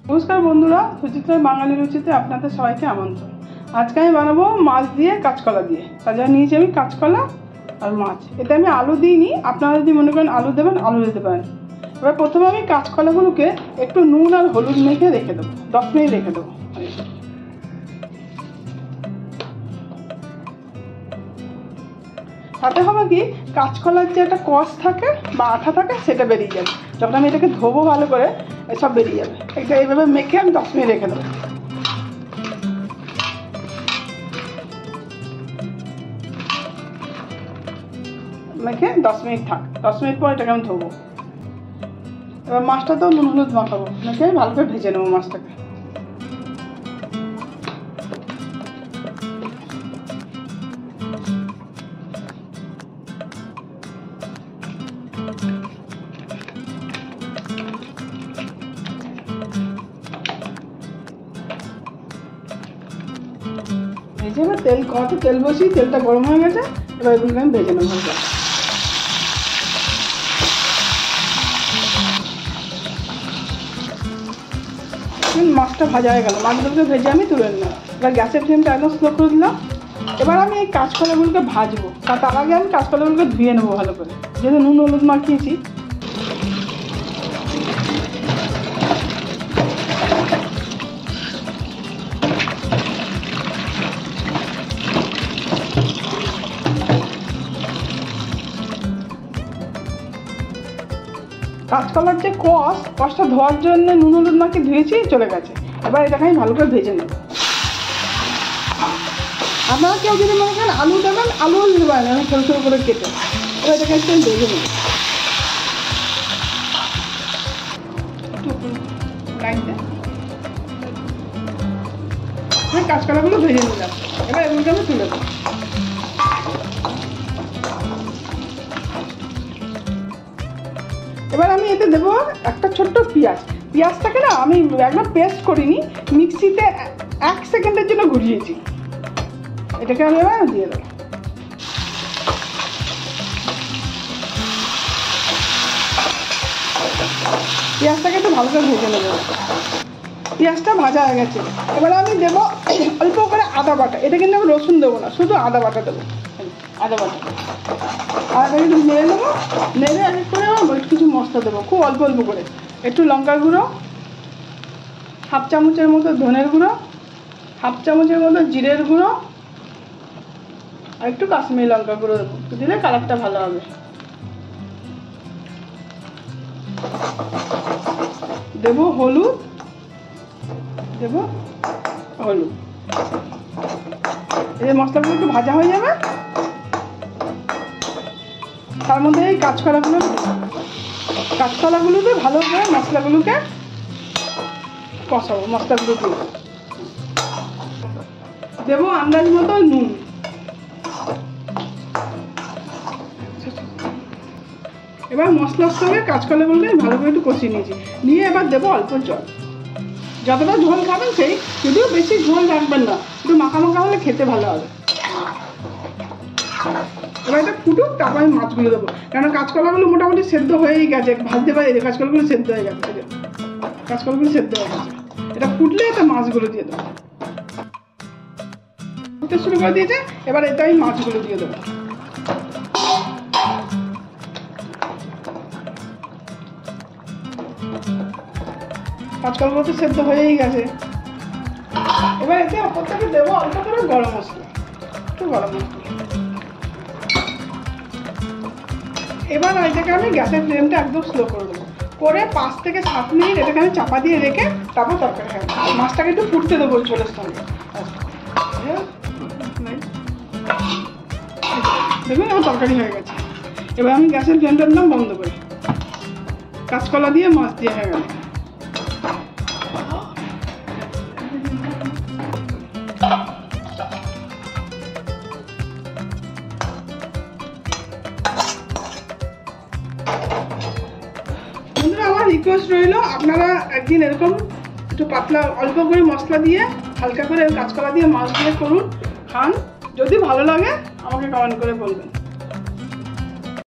নমস্কার বন্ধুরা, সুচিত্রার বাঙালি রুচিতে আপনাদের সবাইকে আমন্ত্রণ। আজকে আমি বানাবো মাছ দিয়ে কাঁচকলা দিয়ে। তার জন্য নিয়েছি আমি কাঁচকলা আর মাছ। এতে আমি আলু দিইনি, আপনারা যদি মনে করেন আলু দেবেন আলু দিতে পারেন। এবার প্রথমে আমি কাঁচকলাগুলোকে একটু নুন আর হলুদ মেখে রেখে দেবো, 10 মিনিট রেখে দেবো। তাতে হবে কি, কাঁচকলার যে একটা কষ থাকে বা আঠা থাকে সেটা বেরিয়ে যাবে। যখন আমি এটাকে ধোবো ভালো করে এসব বেরিয়ে যাবে। এটা এইভাবে মেখে আমি 10 মিনিট রেখে দেবো। মেখে 10 মিনিট থাক। 10 মিনিট পর এটাকে আমি ধোবো। এবার মাছটাতেও নুন হলুদ মাখাবো, মেখে আমি ভালো করে ভেজে নেবো মাছটাকে। ভেজে এবার তেল বসিয়ে তেলটা গরম হয়ে গেছে। এবার এগুলোকে আমি ভেজে নেবো। মাছটা ভাজা হয়ে গেল, মাছগুলোকে ভেজে আমি তুলে নিলাম। এবার গ্যাসের ফ্লেমটা একদম স্লো করে দিলাম। এবার আমি এই কাঁচকলাগুলোকে ভাজবো, তার আগে আমি কাঁচকলাগুলোকে ধুয়ে নেবো ভালো করে, যেহেতু নুন হলুদ মাখিয়েছি। কাঁচকলার যে কষটা ধোয়ার জন্য নুন হলুদ মাখিয়ে ধুয়েছি, চলে গেছে। এবার এটাকে আমি ভালো করে ভেজে নেব। আপনারা কেউ যদি মনে করেন আলু দেবেন আলুও দিতে পারেন, আমি ছোটো ছোটো করে কেটে। এবার এটাকে একটু ভেজে নেব। কাঁচকলাগুলো ভেজে নিলাম। এবার এগুলোকে আমি তুলে দেবো। এবার আমি এতে দেবো একটা ছোট্ট পেঁয়াজটাকে না আমি একদম পেস্ট করিনি, মিক্সিতে 1 সেকেন্ডের জন্য ঘুরিয়েছি। এটাকে আমি এবার দিয়ে দেবো। পেঁয়াজটাকে একটু ভালো করে ভেজে নেবো। পেঁয়াজটা ভাজা হয়ে গেছে। এবার আমি দেবো অল্প করে আদা বাটা। এটা কিন্তু আমি রসুন দেবো না, শুধু আদা বাটা দেবো। আদা বাটা আদাটাকে একটু নেড়ে নেবো। নেড়ে এক এক করে কিছু মশলা দেবো, খুব অল্প অল্প করে। একটু লঙ্কার গুঁড়ো, 1/2 চামচের মতো ধনের গুঁড়ো, 1/2 চামচের মতো জিরের গুঁড়ো, আর একটু কাশ্মীরি লঙ্কা গুঁড়ো দেবো। দিলে কালারটা ভালো হবে। দেবো হলুদ, এই মশলাগুলো একটু ভাজা হয়ে যাবে। তার মধ্যে এই কাঁচকলাগুলোকে ভালো করে মশলাগুলোকে কষাবো। মশলাগুলো দিয়ে দেবো আন্দাজ মতো নুন। এবার মশলার সঙ্গে কাঁচকলাগুলোকে ভালো করে একটু কষিয়ে নিয়েছি। নিয়ে এবার দেবো অল্প জল, যতটা ঝোল খাবেন সেই, যদিও বেশি ঝোল রাখবেন না, একটু মাখা মাখা হলে খেতে ভালো হবে। এবার এটা ফুটুক, তারপর আমি মাছগুলো দেবো। কারণ কাঁচকলাগুলো মোটামুটি সেদ্ধ হয়েই গেছে, ভাজতে পারি। কাঁচকলাগুলো সেদ্ধ হয়ে গেছে, কাঁচকলাগুলো সেদ্ধ হয়ে গেছে। এটা ফুটলে এটা মাছগুলো দিয়ে দেবো। ফুটতে শুরু করে দিয়েছে, এবার এটা আমি মাছগুলো দিয়ে দেবো। কাঁচকলাগুলো তো সেদ্ধ হয়েই গেছে। এবার এতে অপর থেকে দেবো অল্প করে গরম মশলা, একটু গরম মশলা। এবার এটাকে আমি গ্যাসের ফ্লেমটা একদম স্লো করে দেবো। করে 5 থেকে 7 মিনিট এটাকে আমি চাপা দিয়ে রেখে তারপর তরকারি খাবো। মাছটাকে একটু ফুটতে দেবো ঝোলের সঙ্গে। দেখুন আমার তরকারি হয়ে গেছে। এবার আমি গ্যাসের ফ্লেমটা দিলাম বন্ধ করে। কাঁচকলা দিয়ে মাছ দিয়ে হয়ে গেল। আমার রিকোয়েস্ট রইল, আপনারা একদিন এরকম একটু পাতলা অল্প করে মশলা দিয়ে হালকা করে কাঁচকলা দিয়ে মাছ দিয়ে করুন, খান। যদি ভালো লাগে আমাকে কমেন্ট করে বলবেন।